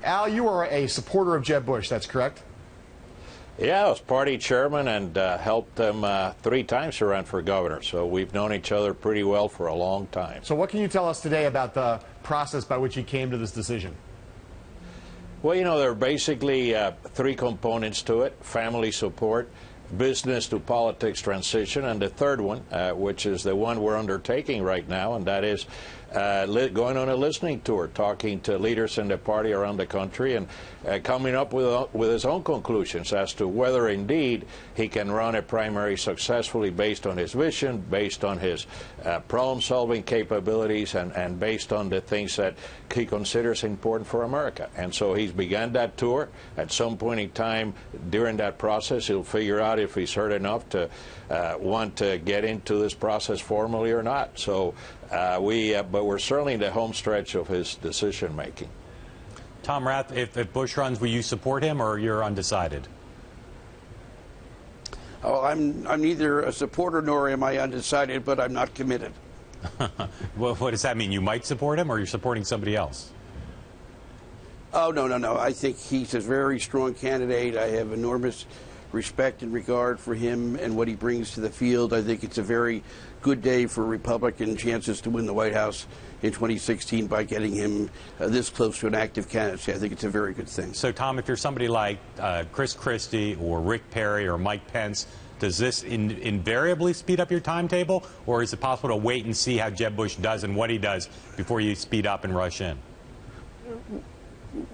Al, you are a supporter of Jeb Bush, that's correct? Yeah, I was party chairman and helped him 3 times to run for governor. So we've known each other pretty well for a long time. So what can you tell us today about the process by which he came to this decision? Well, you know, there are basically 3 components to it: family support, business to politics transition, and the third one, which is the one we're undertaking right now, and that is going on a listening tour, talking to leaders in the party around the country and coming up with his own conclusions as to whether indeed he can run a primary successfully based on his vision, based on his problem-solving capabilities, and based on the things that he considers important for America. And so he's begun that tour. At some point in time during that process, he'll figure out if he's heard enough to want to get into this process formally or not. So but we're certainly in the home stretch of his decision making. Tom Rath, if Bush runs, will you support him, or you're undecided? Oh, I'm neither a supporter nor am I undecided, but I'm not committed. Well, what does that mean? You might support him, or you're supporting somebody else? Oh, no. I think he's a very strong candidate. I have enormous respect and regard for him and what he brings to the field. I think it's a very good day for Republican chances to win the White House in 2016 by getting him this close to an active candidacy. I think it's a very good thing. So, Tom, if you're somebody like Christie or Rick Perry or Mike Pence, does this invariably speed up your timetable, or is it possible to wait and see how Jeb Bush does and what he does before you speed up and rush in?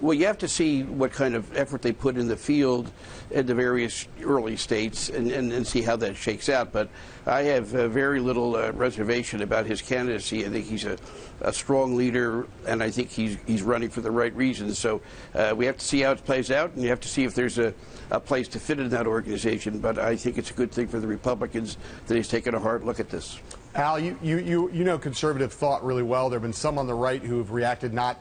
Well, you have to see what kind of effort they put in the field in the various early states and see how that shakes out. But I have very little reservation about his candidacy. I think he's a strong leader, and I think he's running for the right reasons. So we have to see how it plays out, and you have to see if there's a place to fit in that organization. But I think it's a good thing for the Republicans that he's taken a hard look at this. Al, you know conservative thought really well. There have been some on the right who have reacted not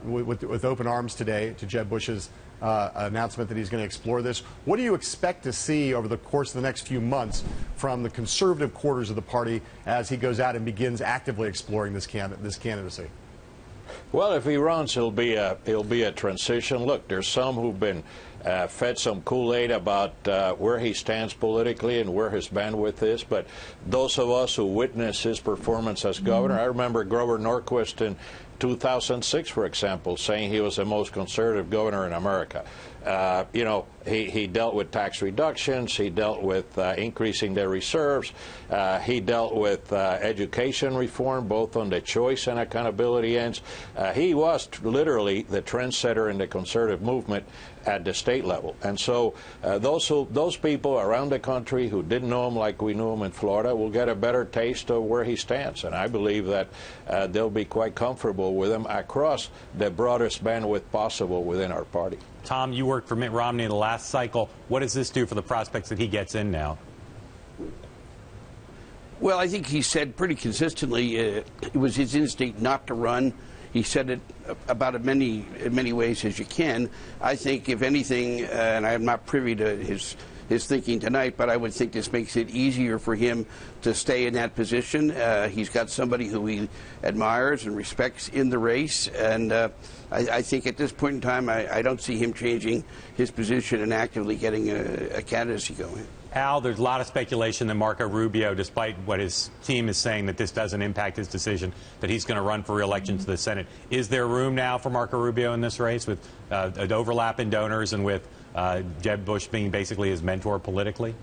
with open arms today to Jeb Bush's announcement that he's going to explore this. What do you expect to see over the course of the next few months from the conservative quarters of the party as he goes out and begins actively exploring this candidacy? Well, if he runs, it'll be a transition. Look, there's some who've been fed some Kool-Aid about where he stands politically and where his bandwidth is. But those of us who witnessed his performance as governor, I remember Grover Norquist in 2006, for example, saying he was the most conservative governor in America. You know, he dealt with tax reductions, he dealt with increasing their reserves, he dealt with education reform, both on the choice and accountability ends. He was literally the trendsetter in the conservative movement at the state level. And so those people around the country who didn't know him like we knew him in Florida will get a better taste of where he stands. And I believe that they'll be quite comfortable with him across the broadest bandwidth possible within our party. Tom, you worked for Mitt Romney in the last cycle. What does this do for the prospects that he gets in now? Well, I think he said pretty consistently it was his instinct not to run. He said it about in many ways as you can. I think, if anything, and I am not privy to his thinking tonight, but I would think this makes it easier for him to stay in that position. He's got somebody who he admires and respects in the race, and I think at this point in time, I don't see him changing his position and actively getting a candidacy going. Al, there's a lot of speculation that Marco Rubio, despite what his team is saying, that this doesn't impact his decision, that he's going to run for re-election to the Senate. Is there room now for Marco Rubio in this race with an overlap in donors and with Jeb Bush being basically his mentor politically?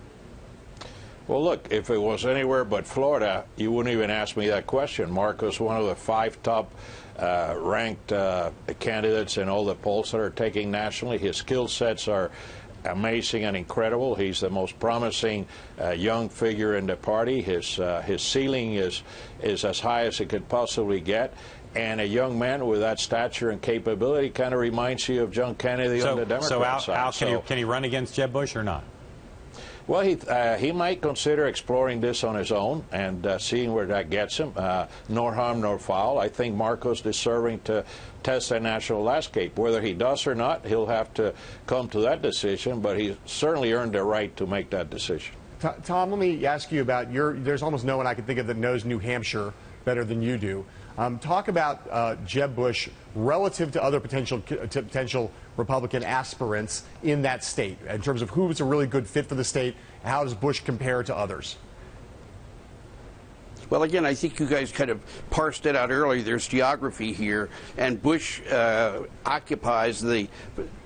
Well, look, if it was anywhere but Florida, you wouldn't even ask me that question. Marco's one of the 5 top ranked candidates in all the polls that are taking nationally. His skill sets are amazing and incredible. He's the most promising young figure in the party. His ceiling is as high as it could possibly get. And a young man with that stature and capability kind of reminds you of John Kennedy on the Democrat side. Al, can he run against Jeb Bush or not? Well, he might consider exploring this on his own and seeing where that gets him. Nor harm nor foul. I think Marco's deserving to test the national landscape. Whether he does or not, he'll have to come to that decision, but he's certainly earned the right to make that decision. Tom, let me ask you about there's almost no one I can think of that knows New Hampshire better than you do. Talk about Jeb Bush relative to other potential Republican aspirants in that state, in terms of who's a really good fit for the state. How does Bush compare to others? Well, again, I think you guys kind of parsed it out earlier. There's geography here, and Bush occupies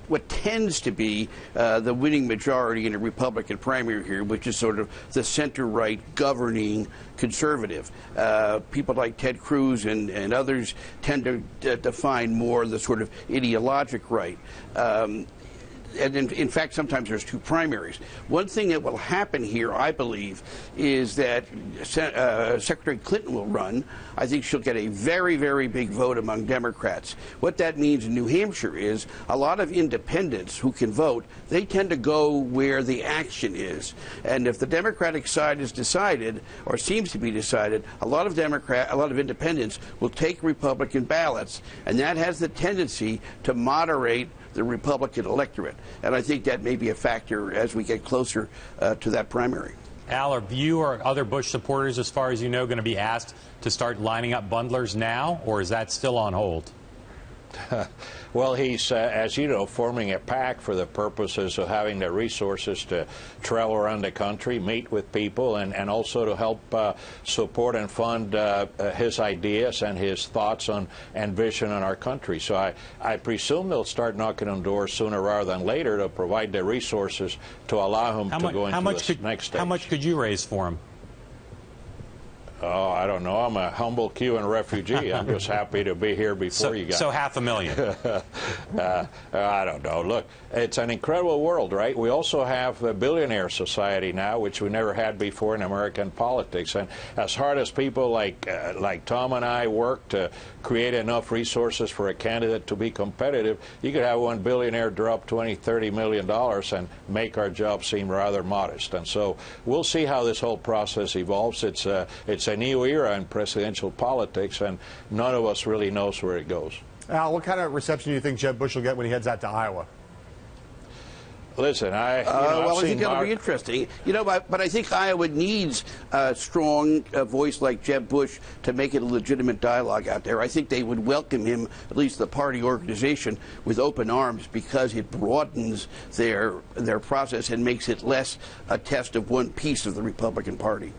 what tends to be the winning majority in a Republican primary here, which is sort of the center-right governing conservative. People like Ted Cruz and others tend to define more the sort of ideologic right. And in fact, sometimes there's two primaries. One thing that will happen here, I believe, is that Secretary Clinton will run. I think she'll get a very, very big vote among Democrats. What that means in New Hampshire is a lot of independents who can vote, they tend to go where the action is. And if the Democratic side is decided, or seems to be decided, a lot of independents will take Republican ballots, and that has the tendency to moderate the Republican electorate. And I think that may be a factor as we get closer to that primary. Al, are you or other Bush supporters, as far as you know, going to be asked to start lining up bundlers now, or is that still on hold? Well, he's, as you know, forming a PAC for the purposes of having the resources to travel around the country, meet with people, and also to help support and fund his ideas and his thoughts on and vision on our country. So I presume they'll start knocking on doors sooner rather than later to provide the resources to allow him to go into the next stage. How much could you raise for him? Oh, I don't know. I'm a humble Cuban refugee. I'm just happy to be here before you guys. So $500,000. I don't know. Look, it's an incredible world, right? We also have a billionaire society now, which we never had before in American politics. And as hard as people like Tom and I work to create enough resources for a candidate to be competitive, you could have one billionaire drop $20, $30 million and make our job seem rather modest. And so we'll see how this whole process evolves. It's a new era in presidential politics, and none of us really knows where it goes. Al, what kind of reception do you think Jeb Bush will get when he heads out to Iowa? Listen, I think that'll be interesting. But I think Iowa needs a strong voice like Jeb Bush to make it a legitimate dialogue out there. I think they would welcome him, at least the party organization, with open arms, because it broadens their process and makes it less a test of one piece of the Republican Party.